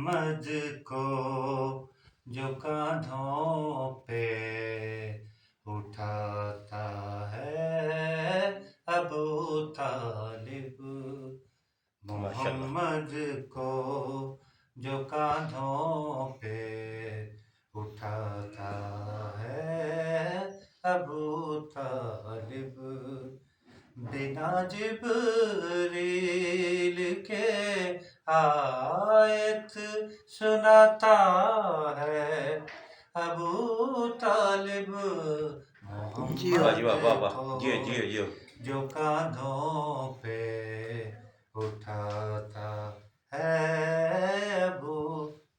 محمد کو جو کاندھوں پہ اٹھاتا ہے ابو طالب، محمد کو جو کاندھوں پہ اٹھاتا ہے ابو طالب، بنا جبریل کے آیت سناتا ہے ابو طالب، محمد کو جو کاندھوں پہ اٹھاتا ہے ابو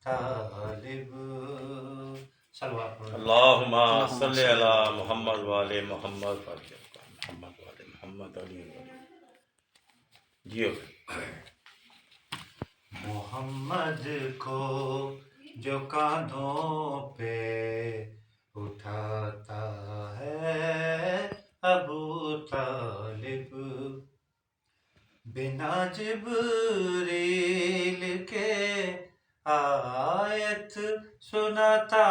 طالب۔ اللہم صلی علی محمد والے محمد محمد والے محمد علی جی محمد کو جو کاندھوں پہ اٹھاتا ہے ابو طالب، بنا جبریل کے آیت سناتا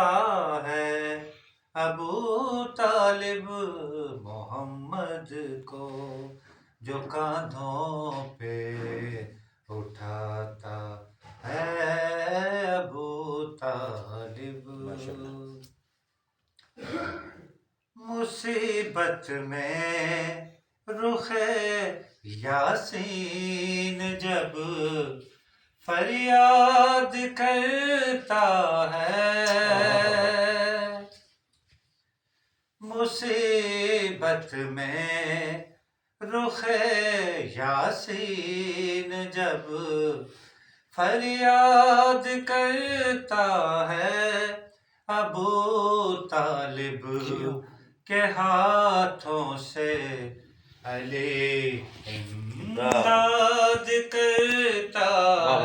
ہے ابو طالب، محمد کو جو کاندھوں پہ اٹھاتا ہے ابو طالب، مصیبت میں رخ یاسین جب فریاد کرتا ہے، مصیبت میں رخ یاسین جب فریاد کرتا ہے ابو طالب کے ہاتھوں سے علی امداد کرتا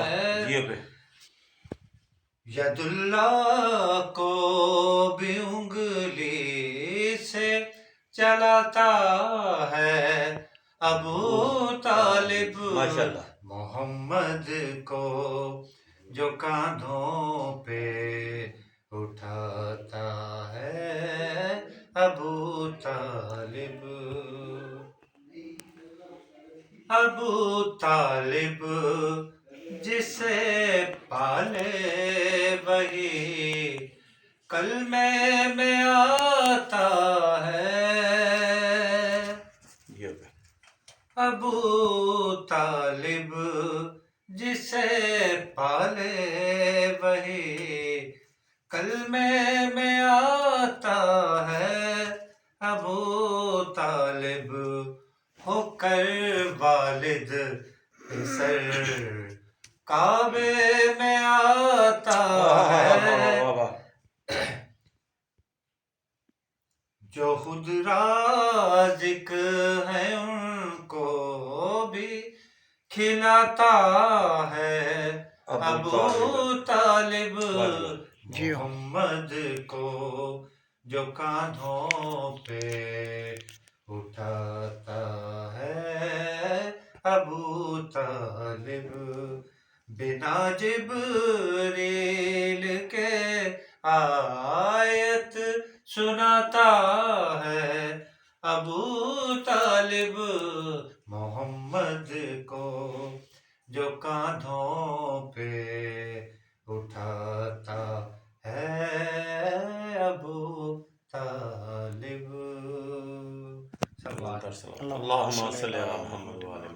ہے، ید اللہ کو بھی انگلی سے چلاتا ہے ابو طالب، محمد کو جو کاندھوں پہ اٹھاتا ہے ابو طالب، ابو طالب جسے پالے وہی کلمے میں آتا ہے، ابو طالب جسے پالے وہی کلمے میں آتا ہے، ابو طالب ہو کر والد سر کعبے میں آتا ہے، جو خود رازق ہے ان کو بھی کھلاتا ہے ابو طالب، محمد کو جو کاندھوں پہ اٹھاتا ہے ابو طالب، بنا جبریل کے آیت سناتا ہے ابو طالب، محمد کو جو کاندھوں پہ اٹھاتا ہے ابو طالب۔ اللہم صلی علی محمد والے